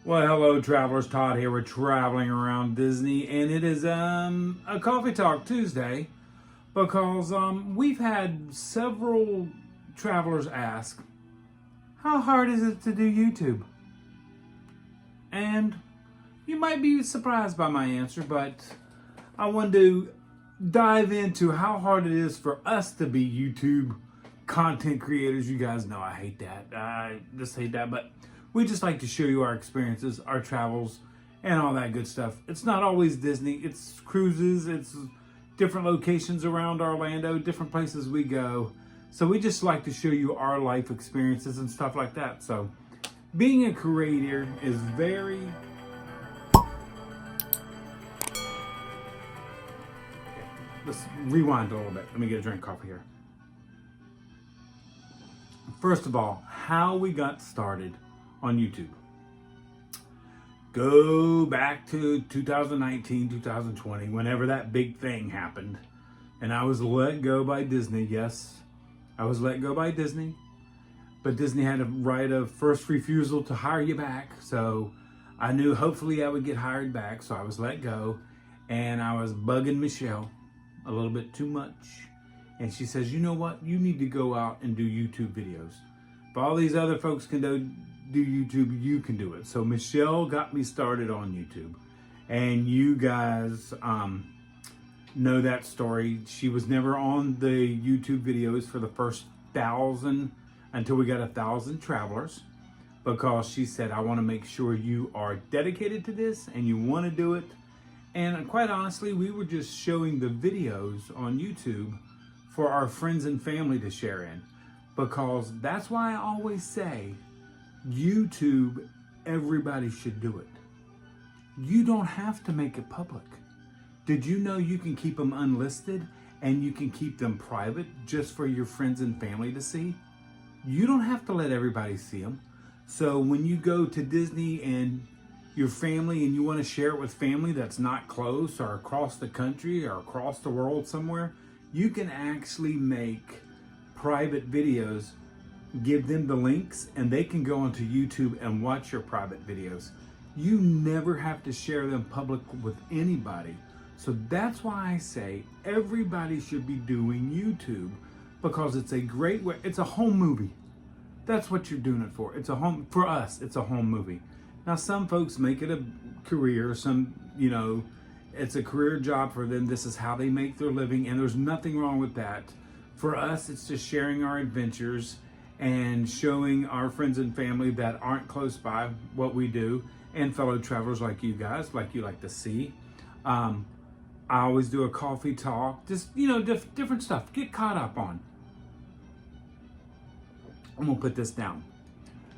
Well, hello travelers, Todd here. We're traveling around Disney and it is a Coffee Talk Tuesday because we've had several travelers ask, how hard is it to do YouTube? And you might be surprised by my answer, but I wanted to dive into how hard it is for us to be YouTube content creators. You guys know I hate that. I just hate that, but we just like to show you our experiences, our travels, and all that good stuff. It's not always Disney. It's cruises. It's different locations around Orlando, different places we go. So we just like to show you our life experiences and stuff like that. So being a creator is very... Let's rewind a little bit. Let me get a drink of coffee here. First of all, how we got started on YouTube. Go back to 2019, 2020, whenever that big thing happened. And I was let go by Disney. Yes, I was let go by Disney. But Disney had a right of first refusal to hire you back. So I knew hopefully I would get hired back. So I was let go. And I was bugging Michelle a little bit too much. And she says, you know what? You need to go out and do YouTube videos. If all these other folks can do YouTube, you can do it. So Michelle got me started on YouTube. And you guys know that story. She was never on the YouTube videos for the first 1,000 until we got 1,000 travelers. Because she said, I want to make sure you are dedicated to this and you want to do it. And quite honestly, we were just showing the videos on YouTube for our friends and family to share in. Because that's why I always say, YouTube, everybody should do it. You don't have to make it public. Did you know you can keep them unlisted and you can keep them private just for your friends and family to see? You don't have to let everybody see them. So when you go to Disney and your family and you want to share it with family that's not close or across the country or across the world somewhere, you can actually make private videos, give them the links, and they can go onto YouTube and watch your private videos. You never have to share them public with anybody. So that's why I say everybody should be doing YouTube, because it's a great way. It's a home movie. That's what you're doing it for. It's a home, for us, it's a home movie. Now, some folks make it a career. Some, it's a career job for them. This is how they make their living, and there's nothing wrong with that. For us, it's just sharing our adventures and showing our friends and family that aren't close by what we do, and fellow travelers like you guys, like you like to see. I always do a coffee talk, just, different stuff. Get caught up on. I'm gonna put this down.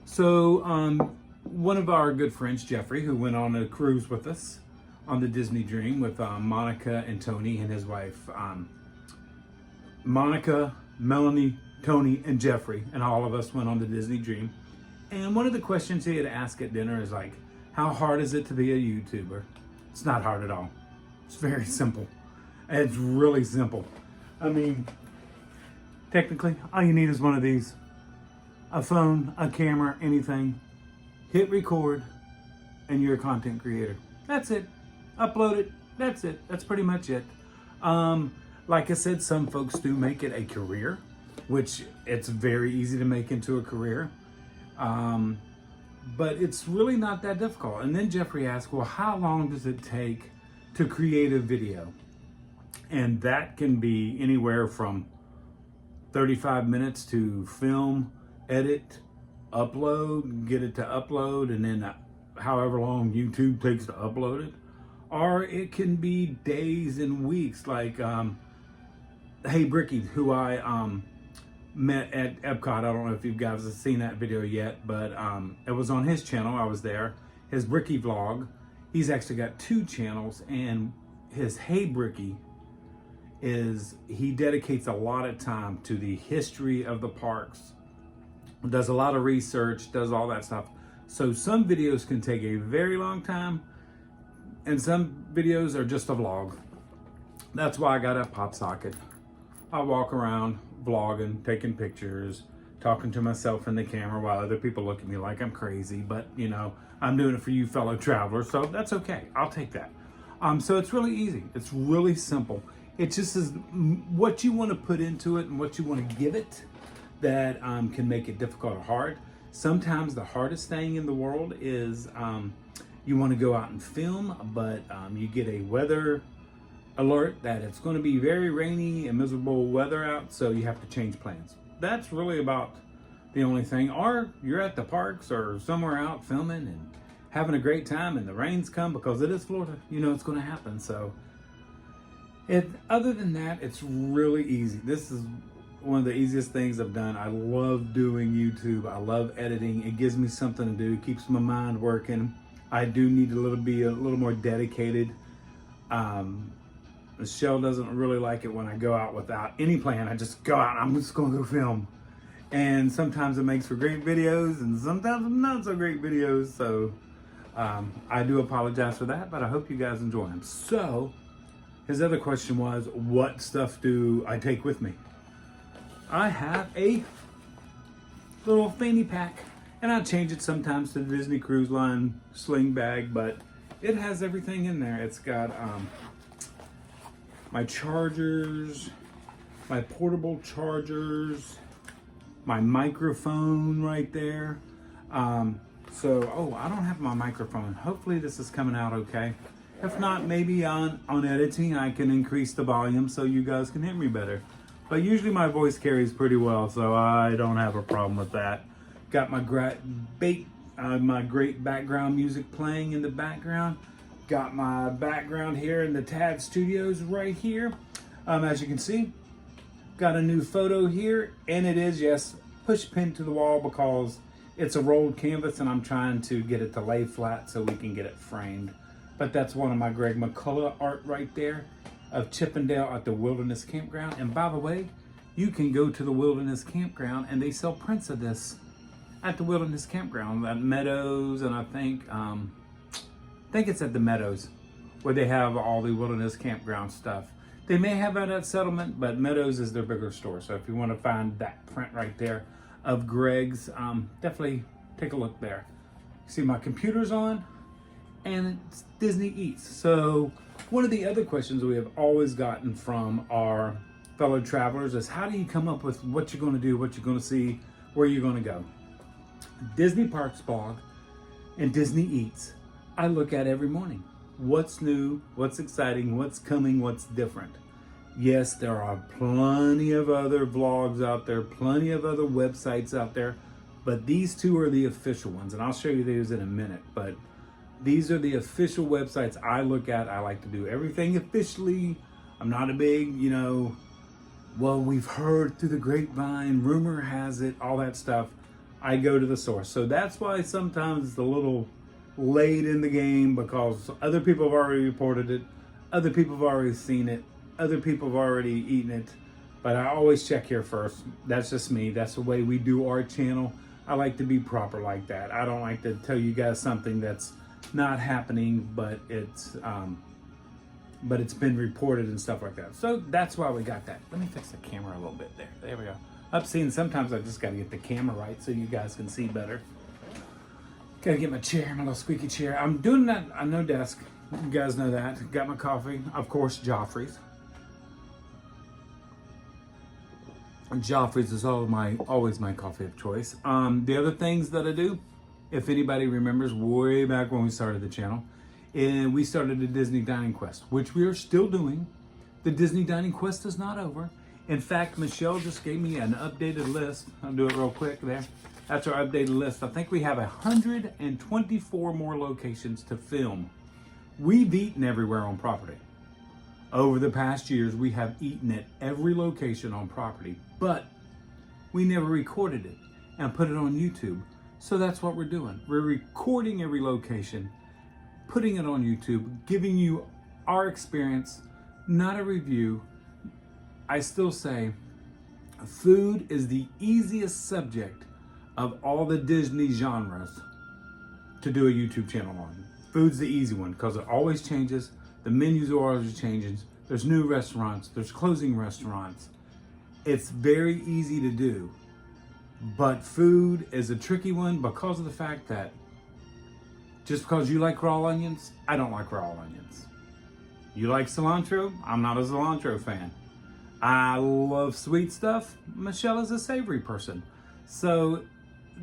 So, one of our good friends, Jeffrey, who went on a cruise with us on the Disney Dream with Monica and Tony and his wife. Monica, Melanie, Tony, and Jeffrey, and all of us went on the Disney Dream. And one of the questions he had asked at dinner is like, how hard is it to be a YouTuber? It's not hard at all. It's very simple. It's really simple. I mean, technically, all you need is one of these. A phone, a camera, anything. Hit record, and you're a content creator. That's it. Upload it. That's it. That's pretty much it. Like I said, some folks do make it a career, which it's very easy to make into a career. But it's really not that difficult. And then Jeffrey asked, well, how long does it take to create a video? And that can be anywhere from 35 minutes to film, edit, upload, get it to upload, and then however long YouTube takes to upload it. Or it can be days and weeks, like Hey Bricky, who I met at Epcot. I don't know if you guys have seen that video yet, but it was on his channel. I was there. His Bricky vlog. He's actually got 2 channels, and his Hey Bricky he dedicates a lot of time to the history of the parks, does a lot of research, does all that stuff. So some videos can take a very long time, and some videos are just a vlog. That's why I got a pop socket. I walk around vlogging, taking pictures, talking to myself in the camera while other people look at me like I'm crazy, but you know, I'm doing it for you fellow travelers, so that's okay. I'll take that. So it's really easy. It's really simple. It just is what you want to put into it and what you want to give it that can make it difficult or hard. Sometimes the hardest thing in the world is you want to go out and film, but you get a weather alert that it's going to be very rainy and miserable weather out, so you have to change plans. That's really about the only thing. Or you're at the parks or somewhere out filming and having a great time and the rains come, because it is Florida, you know it's going to happen. So other than that, it's really easy. This is one of the easiest things I've done. I love doing YouTube. I love editing. It gives me something to do. It keeps my mind working. I do need be a little more dedicated. Michelle doesn't really like it when I go out without any plan. I just go out and I'm just going to go film. And sometimes it makes for great videos and sometimes not so great videos. So I do apologize for that, but I hope you guys enjoy them. So his other question was, what stuff do I take with me? I have a little fanny pack, and I change it sometimes to the Disney Cruise Line sling bag, but it has everything in there. It's got my chargers, my portable chargers, my microphone right there. Oh, I don't have my microphone. Hopefully this is coming out okay. If not, maybe on editing, I can increase the volume so you guys can hear me better. But usually my voice carries pretty well, so I don't have a problem with that. Got my great background music playing in the background. Got my background here in the Tad Studios right here. As you can see, got a new photo here, and it is, yes, push pin to the wall because it's a rolled canvas and I'm trying to get it to lay flat so we can get it framed. But that's one of my Greg McCullough art right there of Chippendale at the Wilderness Campground. And by the way, you can go to the Wilderness Campground and they sell prints of this at the Wilderness Campground at Meadows, and I think it's at the Meadows where they have all the Wilderness Campground stuff. They may have it at Settlement, but Meadows is their bigger store. So if you want to find that print right there of Greg's, definitely take a look there. See, my computer's on and it's Disney Eats. So one of the other questions we have always gotten from our fellow travelers is, how do you come up with what you're going to do, what you're going to see, where you're going to go? Disney Parks blog and Disney Eats, I look at every morning. What's new, what's exciting, what's coming, what's different. Yes, there are plenty of other vlogs out there, plenty of other websites out there, but these two are the official ones, and I'll show you these in a minute. But these are the official websites I look at. I like to do everything officially. I'm not a big, well, we've heard through the grapevine, rumor has it, all that stuff. I go to the source. So that's why sometimes it's a little late in the game, because other people have already reported it, other people have already seen it, other people have already eaten it, but I always check here first. That's just me. That's the way we do our channel. I like to be proper like that. I don't like to tell you guys something that's not happening, but it's been reported and stuff like that. So that's why we got that. Let me fix the camera a little bit there. There we go. I've seen sometimes I just got to get the camera right so you guys can see better. Gotta get my chair, my little squeaky chair. I'm doing that on no desk. You guys know that. Got my coffee, of course, Joffrey's. And Joffrey's is always my coffee of choice. The other things that I do, if anybody remembers way back when we started the channel, and we started the Disney Dining Quest, which we are still doing. The Disney Dining Quest is not over. In fact, Michelle just gave me an updated list. I'll do it real quick there. That's our updated list. I think we have 124 more locations to film. We've eaten everywhere on property. Over the past years, we have eaten at every location on property, but we never recorded it and put it on YouTube. So that's what we're doing. We're recording every location, putting it on YouTube, giving you our experience, not a review. I still say food is the easiest subject of all the Disney genres to do a YouTube channel on. Food's the easy one because it always changes. The menus are always changing. There's new restaurants, there's closing restaurants. It's very easy to do. But food is a tricky one because of the fact that just because you like raw onions, I don't like raw onions. You like cilantro? I'm not a cilantro fan. I love sweet stuff. Michelle is a savory person. So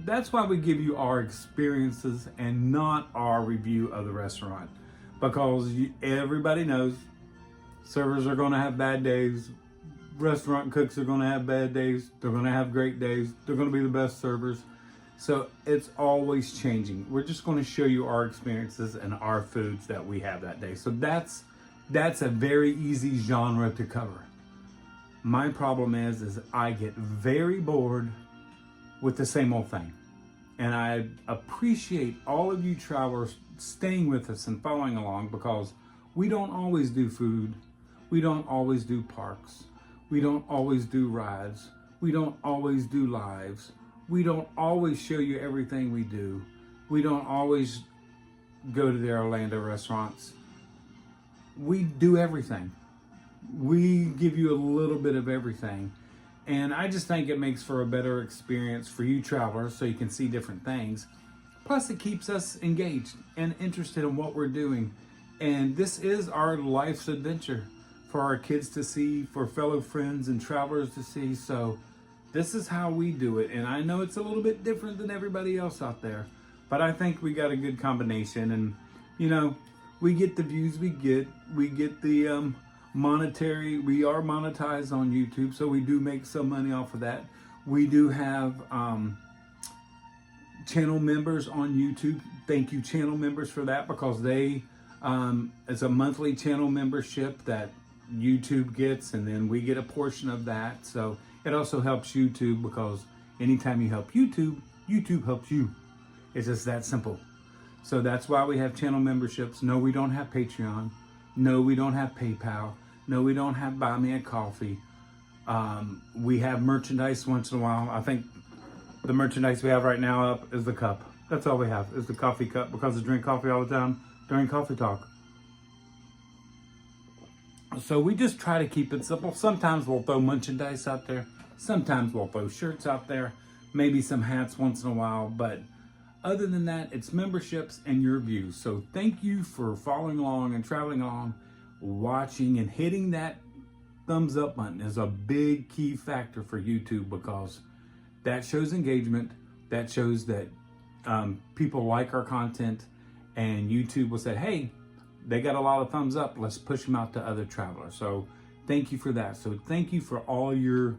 that's why we give you our experiences and not our review of the restaurant. Because everybody knows servers are going to have bad days. Restaurant cooks are going to have bad days. They're going to have great days. They're going to be the best servers. So it's always changing. We're just going to show you our experiences and our foods that we have that day. So that's a very easy genre to cover. My problem is I get very bored with the same old thing. And I appreciate all of you travelers staying with us and following along, because we don't always do food. We don't always do parks. We don't always do rides. We don't always do lives. We don't always show you everything we do. We don't always go to the Orlando restaurants. We do everything. We give you a little bit of everything. And I just think it makes for a better experience for you travelers, so you can see different things. Plus it keeps us engaged and interested in what we're doing. And this is our life's adventure for our kids to see, for fellow friends and travelers to see. So this is how we do it. And I know it's a little bit different than everybody else out there, but I think we got a good combination. And you know, we get the views we get the monetary, we are monetized on YouTube, so we do make some money off of that. We do have channel members on YouTube. Thank you, channel members, for that, because they it's a monthly channel membership that YouTube gets, and then we get a portion of that. So it also helps YouTube, because anytime you help YouTube, YouTube helps you. It's just that simple. So that's why we have channel memberships. No, we don't have Patreon. No, we don't have PayPal. No, we don't have Buy Me a Coffee. We have merchandise once in a while. I think the merchandise we have right now up is the cup. That's all we have, is the coffee cup, because I drink coffee all the time during Coffee Talk. So we just try to keep it simple. Sometimes we'll throw merchandise out there. Sometimes we'll throw shirts out there. Maybe some hats once in a while. But other than that, it's memberships and your views. So thank you for following along and traveling along, watching, and hitting that thumbs up button is a big key factor for YouTube, because that shows engagement. That shows that people like our content, and YouTube will say, hey, they got a lot of thumbs up, let's push them out to other travelers. So thank you for that. So thank you for all your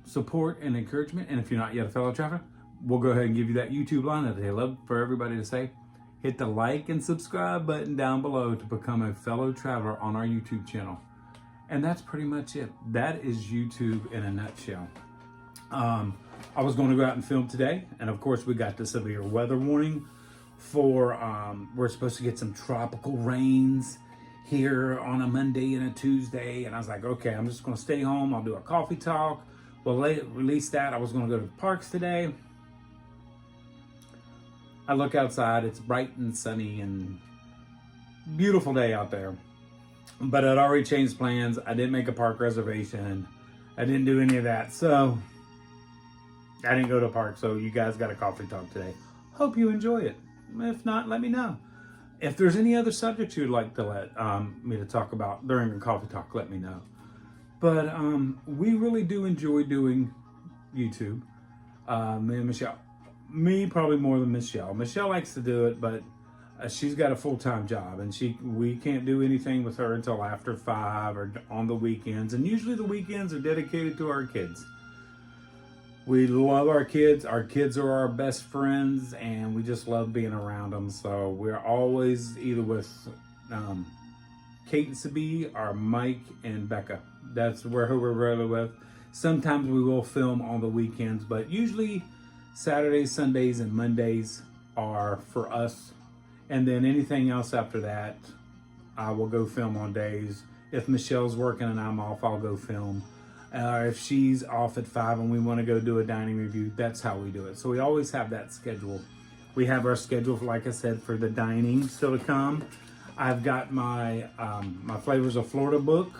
support and encouragement. And if you're not yet a fellow traveler, we'll go ahead and give you that YouTube line that they love for everybody to say. Hit the like and subscribe button down below to become a fellow traveler on our YouTube channel. And that's pretty much it. That is YouTube in a nutshell. I was going to go out and film today, and of course we got the severe weather warning for, we're supposed to get some tropical rains here on a Monday and a Tuesday, and I was like, okay, I'm just going to stay home. I'll do a coffee talk. We'll release that. I was going to go to the parks today. I look outside, it's bright and sunny and beautiful day out there. But I'd already changed plans. I didn't make a park reservation. I didn't do any of that. So I didn't go to a park. So you guys got a coffee talk today. Hope you enjoy it. If not, let me know. If there's any other subjects you'd like to let me to talk about during a coffee talk, let me know. But we really do enjoy doing YouTube. Me and Michelle. Me probably more than Michelle. Michelle likes to do it, but she's got a full-time job, and we can't do anything with her until after 5 or on the weekends. And usually the weekends are dedicated to our kids. We love our kids. Our kids are our best friends, and we just love being around them. So we're always either with Kate and Sabi, or Mike and Becca. That's who we're really with. Sometimes we will film on the weekends, but usually Saturdays, Sundays, and Mondays are for us. And then anything else after that, I will go film on days. If Michelle's working and I'm off, I'll go film. If she's off at 5 and we want to go do a dining review, that's how we do it. So we always have that schedule. We have our schedule, like I said, for the dining still to come. I've got my my Flavors of Florida book,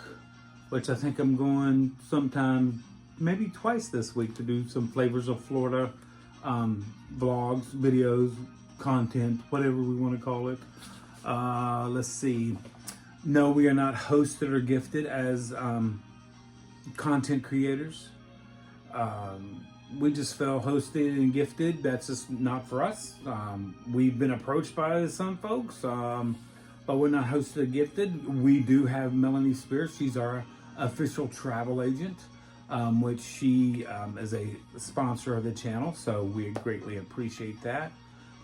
which I think I'm going sometime maybe twice this week to do some Flavors of Florida vlogs, videos, content, whatever we want to call it. Let's see. No, we are not hosted or gifted as content creators. We just feel hosted and gifted. That's just not for us. We've been approached by some folks, but we're not hosted or gifted. We do have Melanie Spears. She's our official travel agent, which she is a sponsor of the channel, so we greatly appreciate that.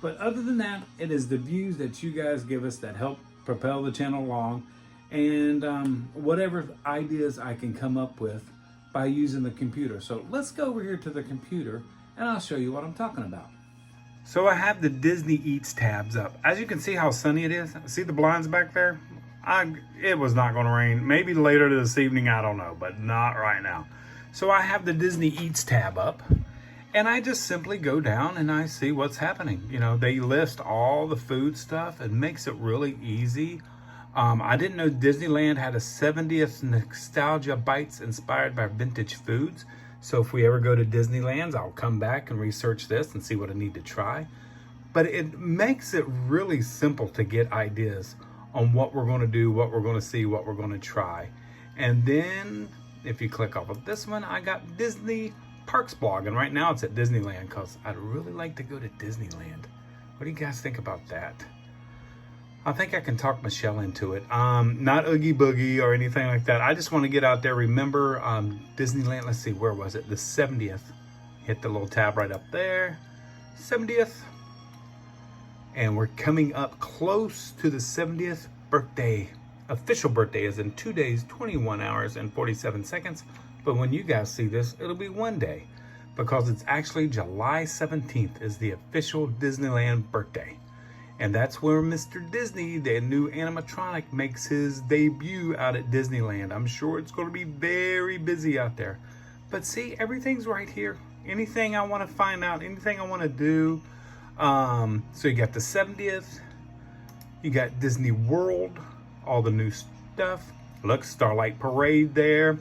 But other than that, it is the views that you guys give us that help propel the channel along, and whatever ideas I can come up with by using the computer. So let's go over here to the computer and I'll show you what I'm talking about. So I have the Disney Eats tabs up. As you can see how sunny it is. See the blinds back there? It was not going to rain. Maybe later this evening, I don't know, but not right now. So I have the Disney Eats tab up, and I just simply go down and I see what's happening. You know, they list all the food stuff. It makes it really easy. I didn't know Disneyland had a 70th Nostalgia Bites inspired by vintage foods. So if we ever go to Disneyland, I'll come back and research this and see what I need to try. But it makes it really simple to get ideas on what we're going to do, what we're going to see, what we're going to try. And then if you click off of this one, I got Disney Parks blog. And right now it's at Disneyland because I'd really like to go to Disneyland. What do you guys think about that? I think I can talk Michelle into it. Not Oogie Boogie or anything like that. I just want to get out there. Remember Disneyland, let's see, where was it? The 70th. Hit the little tab right up there. 70th. And we're coming up close to the 70th birthday. Official birthday is in 2 days, 21 hours, and 47 seconds. But when you guys see this, it'll be 1 day. Because it's actually July 17th is the official Disneyland birthday. And that's where Mr. Disney, the new animatronic, makes his debut out at Disneyland. I'm sure it's going to be very busy out there. But see, everything's right here. Anything I want to find out, anything I want to do. So you got the 70th. You got Disney World, all the new stuff. Look, Starlight Parade there.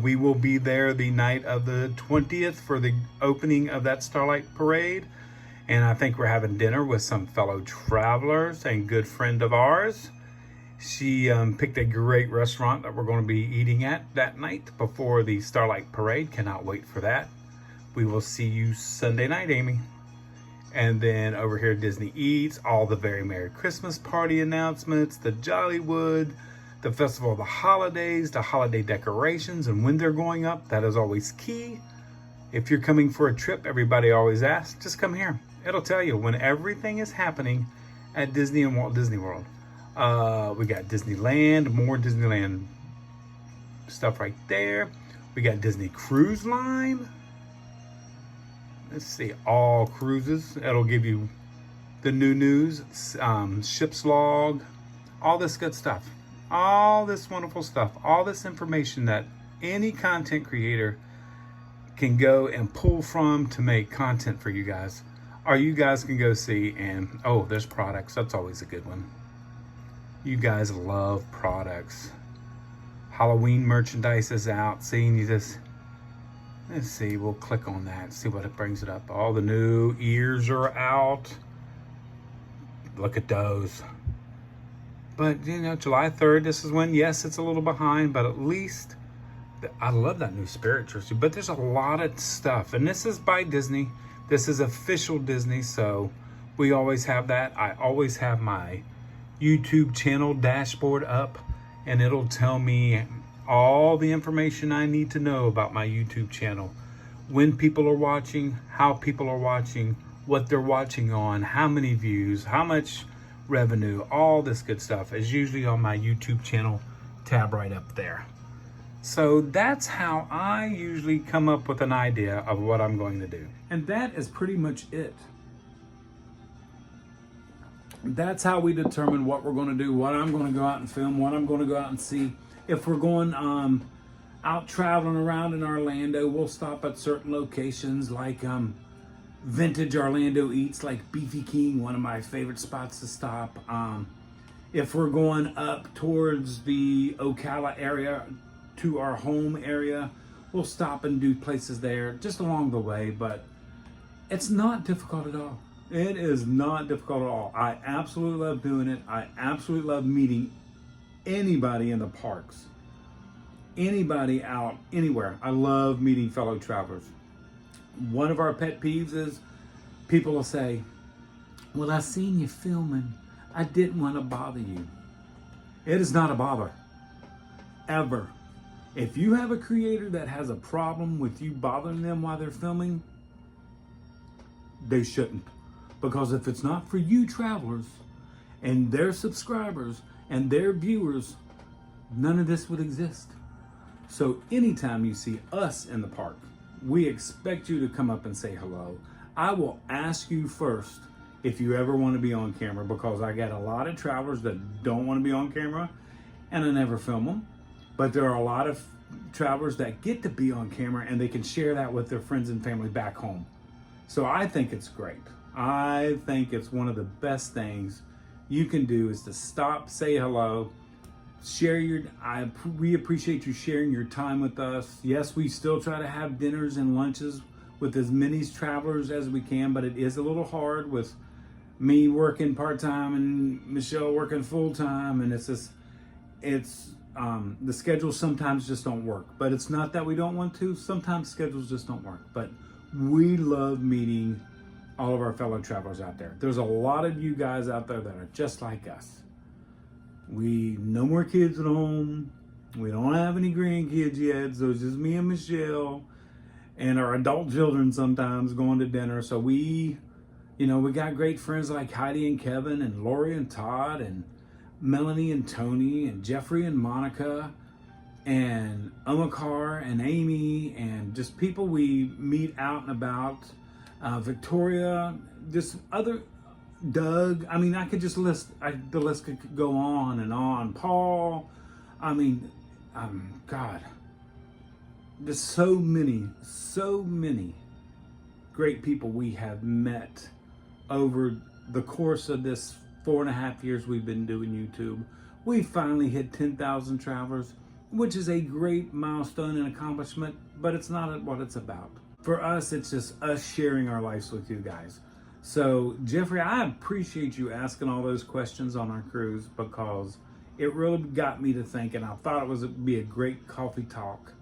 We will be there the night of the 20th for the opening of that Starlight Parade. And I think we're having dinner with some fellow travelers and good friend of ours. She picked a great restaurant that we're going to be eating at that night before the Starlight Parade. Cannot wait for that. We will see you Sunday night, Amy. And then over here, Disney Eats, all the Very Merry Christmas Party announcements, the Jollywood, the Festival of the Holidays, the holiday decorations, and when they're going up. That is always key. If you're coming for a trip, everybody always asks, just come here. It'll tell you when everything is happening at Disney and Walt Disney World. We got Disneyland, more Disneyland stuff right there. We got Disney Cruise Line. Let's see, all cruises. It'll give you the new news, ship's log, all this good stuff. All this wonderful stuff. All this information that any content creator can go and pull from to make content for you guys. Or you guys can go see, and oh, there's products. That's always a good one. You guys love products. Halloween merchandise is out. Seeing you just, let's see, we'll click on that, see what it brings it up. All the new ears are out. Look at those. But you know, July 3rd, this is when, yes, it's a little behind, but at least I love that new Spirit jersey. But there's a lot of stuff, and this is by Disney. This is official Disney, so we always have that. I always have my YouTube channel dashboard up, and it'll tell me all the information I need to know about my YouTube channel. When people are watching, how people are watching, what they're watching on, how many views, how much revenue, all this good stuff is usually on my YouTube channel tab right up there. So that's how I usually come up with an idea of what I'm going to do. And that is pretty much it. That's how we determine what we're going to do, what I'm going to go out and film, what I'm going to go out and see. If we're going out traveling around in Orlando, we'll stop at certain locations like Vintage Orlando Eats, like Beefy King, one of my favorite spots to stop. If we're going up towards the Ocala area, to our home area, we'll stop and do places there just along the way, but it's not difficult at all. It is not difficult at all. I absolutely love doing it. I absolutely love meeting anybody in the parks, anybody out anywhere. I love meeting fellow travelers. One of our pet peeves is people will say, well, I seen you filming. I didn't want to bother you. It is not a bother, ever. If you have a creator that has a problem with you bothering them while they're filming, they shouldn't. Because if it's not for you travelers and their subscribers and their viewers, none of this would exist. So anytime you see us in the park, we expect you to come up and say hello. I will ask you first if you ever want to be on camera, because I got a lot of travelers that don't want to be on camera and I never film them. But there are a lot of travelers that get to be on camera and they can share that with their friends and family back home. So I think it's great. I think it's one of the best things you can do is to stop, say hello, we appreciate you sharing your time with us. Yes, we still try to have dinners and lunches with as many travelers as we can, but it is a little hard with me working part-time and Michelle working full-time, and the schedules sometimes just don't work. But it's not that we don't want to. Sometimes schedules just don't work. But we love meeting all of our fellow travelers out there. There's a lot of you guys out there that are just like us. No more kids at home. We don't have any grandkids yet, so it's just me and Michelle and our adult children sometimes going to dinner. So we got great friends like Heidi and Kevin and Lori and Todd and Melanie and Tony and Jeffrey and Monica and Omakar and Amy and just people we meet out and about. Victoria, just other, Doug. I mean, I could just the list could go on and on. Paul, I mean, God, there's so many great people we have met over the course of this 4.5 years we've been doing YouTube. We finally hit 10,000 travelers, which is a great milestone and accomplishment, but it's not what it's about. For us, it's just us sharing our lives with you guys. So, Jeffrey, I appreciate you asking all those questions on our cruise, because it really got me to thinking. I thought it would be a great coffee talk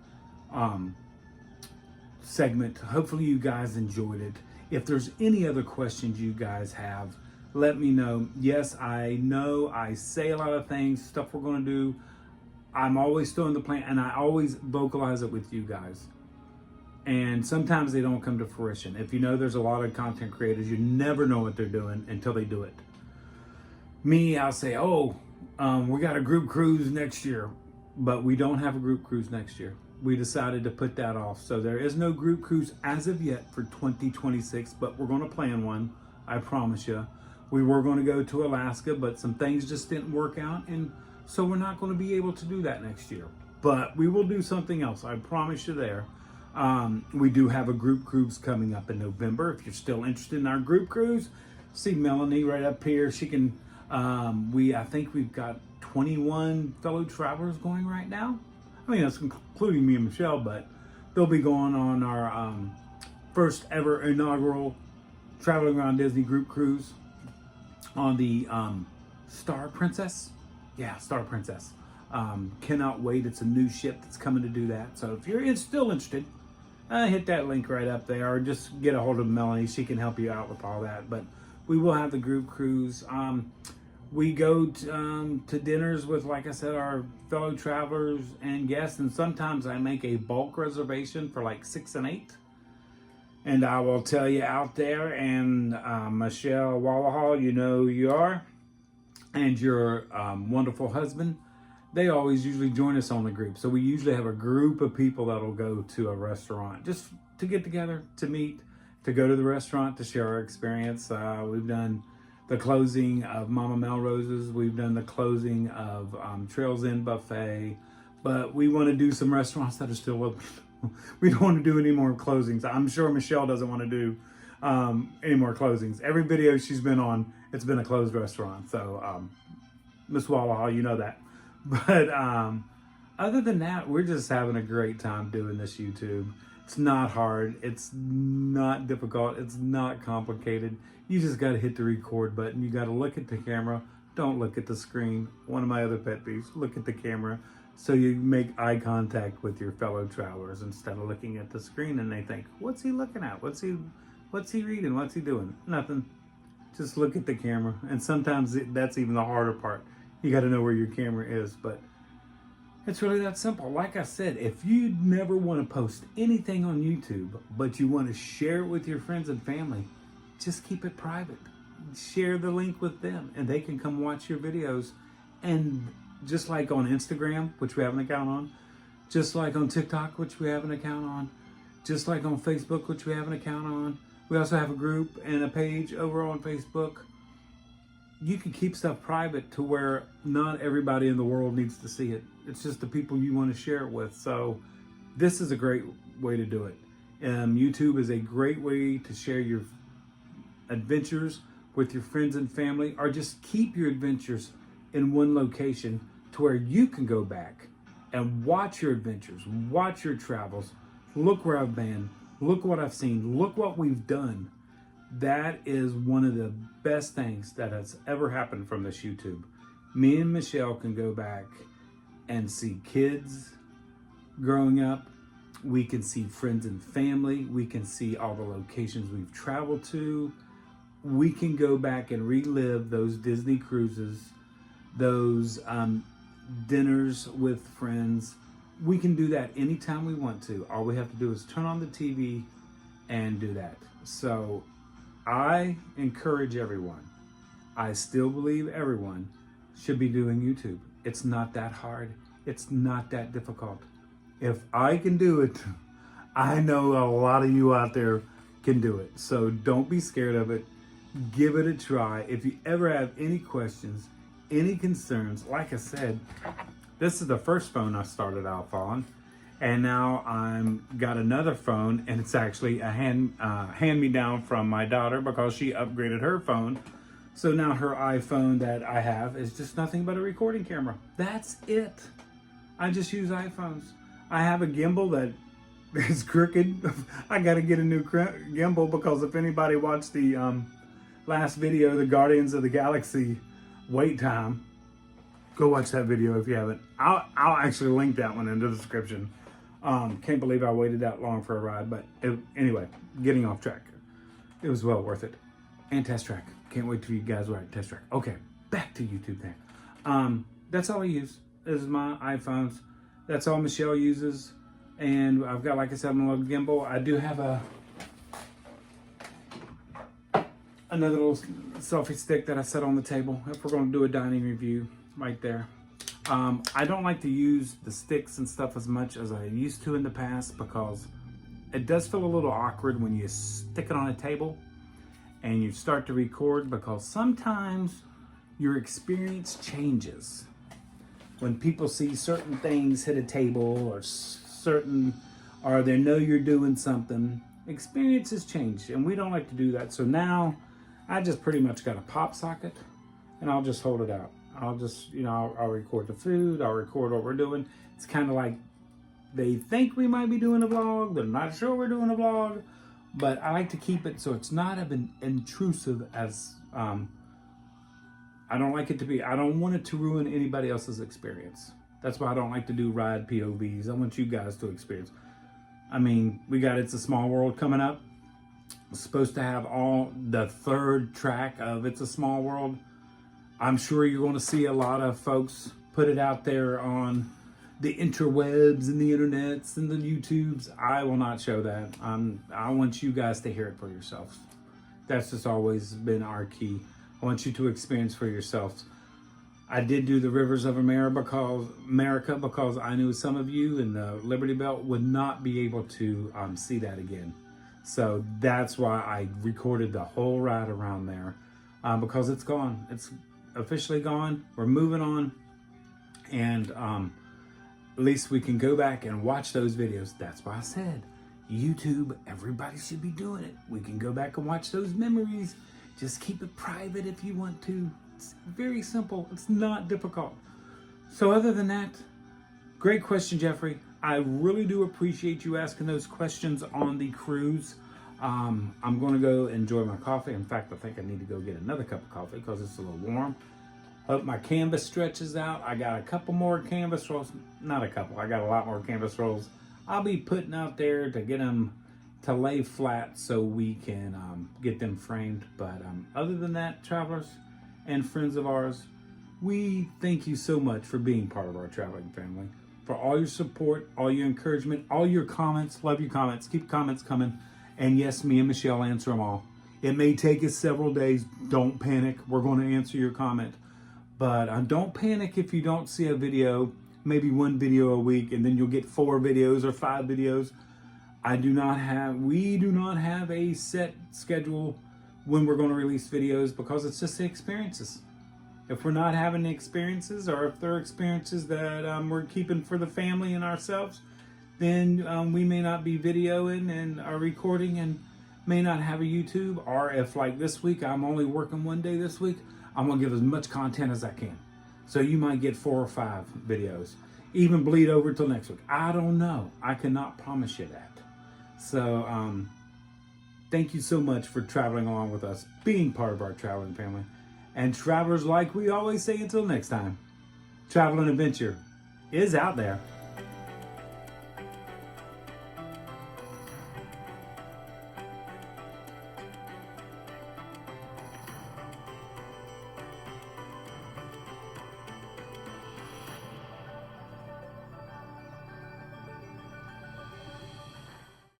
segment. Hopefully you guys enjoyed it. If there's any other questions you guys have, let me know. Yes, I know I say a lot of things, stuff we're going to do. I'm always still in the plan, and I always vocalize it with you guys. And sometimes they don't come to fruition. If you know, there's a lot of content creators, you never know what they're doing until they do it. Me, I'll say, we got a group cruise next year, but we don't have a group cruise next year. We decided to put that off. So there is no group cruise as of yet for 2026, but we're going to plan one, I promise you. We were going to go to Alaska, but some things just didn't work out, and so we're not going to be able to do that next year. But we will do something else, I promise you there. We do have a group cruise coming up in November. If you're still interested in our group cruise, see Melanie right up here. She can, I think we've got 21 fellow travelers going right now. I mean, that's including me and Michelle, but they'll be going on our first ever inaugural Traveling Around Disney group cruise on the Star Princess. Yeah, Star Princess. Cannot wait. It's a new ship that's coming to do that. So if you're still interested, hit that link right up there, or just get a hold of Melanie. She can help you out with all that. But we will have the group cruise. We go to dinners with, like I said, our fellow travelers and guests, and sometimes I make a bulk reservation for like 6 and 8. And I will tell you out there, and Michelle Wallahall, you know who you are, and your wonderful husband, they always usually join us on the group. So we usually have a group of people that'll go to a restaurant just to get together, to meet, to go to the restaurant, to share our experience. We've done the closing of Mama Melrose's. We've done the closing of Trails Inn Buffet. But we want to do some restaurants that are still open. We don't want to do any more closings. I'm sure Michelle doesn't want to do any more closings. Every video she's been on, it's been a closed restaurant. So Miss Wallahall, you know that. But other than that, we're just having a great time doing this YouTube. It's not hard. It's not difficult. It's not complicated. You just got to hit the record button. You got to look at the camera. Don't look at the screen. One of my other pet peeves, look at the camera. So you make eye contact with your fellow travelers instead of looking at the screen and they think, what's he looking at? What's he reading? What's he doing? Nothing. Just look at the camera. And sometimes that's even the harder part. You got to know where your camera is, but it's really that simple. Like I said, if you never want to post anything on YouTube, but you want to share it with your friends and family, just keep it private. Share the link with them and they can come watch your videos. And just like on Instagram, which we have an account on, just like on TikTok, which we have an account on, just like on Facebook, which we have an account on. We also have a group and a page over on Facebook. You can keep stuff private to where not everybody in the world needs to see it. It's just the people you want to share it with. So this is a great way to do it. YouTube is a great way to share your adventures with your friends and family, or just keep your adventures in one location to where you can go back and watch your adventures, watch your travels. Look where I've been. Look what I've seen. Look what we've done. That is one of the best things that has ever happened from this YouTube. Me and Michelle can go back and see kids growing up. We can see friends and family. We can see all the locations we've traveled to. We can go back and relive those Disney cruises, those dinners with friends. We can do that anytime we want to. All we have to do is turn on the TV and do that. So I encourage everyone. I still believe everyone should be doing YouTube. It's not that hard. It's not that difficult. If I can do it, I know a lot of you out there can do it. So don't be scared of it. Give it a try. If you ever have any questions, any concerns, like I said, this is the first phone I started out on, and now I'm got another phone, and it's actually a hand-me-down from my daughter because she upgraded her phone. So now her iPhone that I have is just nothing but a recording camera. That's it. I just use iPhones. I have a gimbal that is crooked. I got to get a new gimbal because if anybody watched the last video, the Guardians of the Galaxy wait time, go watch that video if you haven't. I'll actually link that one in the description. Can't believe I waited that long for a ride, but anyway, getting off track. It was well worth it. And test track. Can't wait till you guys ride test track. Okay, back to YouTube then. That's all I use is my iPhones. That's all Michelle uses. And I've got, like I said, my little gimbal. I do have another little selfie stick that I set on the table if we're going to do a dining review right there. I don't like to use the sticks and stuff as much as I used to in the past because it does feel a little awkward when you stick it on a table and you start to record, because sometimes your experience changes when people see certain things hit a table or they know you're doing something. Experiences change and we don't like to do that. So now I just pretty much got a pop socket and I'll just hold it out. I'll just, I'll record the food. I'll record what we're doing. It's kind of like they think we might be doing a vlog. They're not sure we're doing a vlog, but I like to keep it so it's not as intrusive as, I don't like it to be. I don't want it to ruin anybody else's experience. That's why I don't like to do ride POVs. I want you guys to experience. I mean, we got It's a Small World coming up. It's supposed to have all the third track of It's a Small World. I'm sure you're going to see a lot of folks put it out there on the interwebs and the internets and the YouTubes. I will not show that. I want you guys to hear it for yourselves. That's just always been our key. I want you to experience for yourselves. I did do the Rivers of America because I knew some of you in the Liberty Belt would not be able to see that again. So that's why I recorded the whole ride around there, because it's gone. It's officially gone. We're moving on. And at least we can go back and watch those videos. That's why I said YouTube, everybody should be doing it. We can go back and watch those memories. Just keep it private if you want to. It's very simple. It's not difficult. So other than that, Great question, Jeffrey. I really do appreciate you asking those questions on the cruise. I'm going to go enjoy my coffee. In fact, I think I need to go get another cup of coffee because it's a little warm. Hope my canvas stretches out. I got a couple more canvas rolls. Not a couple. I got a lot more canvas rolls I'll be putting out there to get them to lay flat so we can get them framed. But other than that, travelers and friends of ours, we thank you so much for being part of our traveling family, for all your support, all your encouragement, all your comments. Love your comments. Keep comments coming. And yes, me and Michelle answer them all. It may take us several days. Don't panic. We're going to answer your comment. But don't panic if you don't see a video, maybe one video a week, and then you'll get 4 videos or 5 videos. We do not have a set schedule when we're going to release videos because it's just the experiences. If we're not having the experiences, or if they're experiences that we're keeping for the family and ourselves, then we may not be videoing and recording and may not have a YouTube. Or if, like this week, I'm only working one day this week, I'm going to give as much content as I can. So you might get 4 or 5 videos, even bleed over till next week. I don't know. I cannot promise you that. So thank you so much for traveling along with us, being part of our traveling family. And travelers, like we always say, until next time, travel and adventure is out there.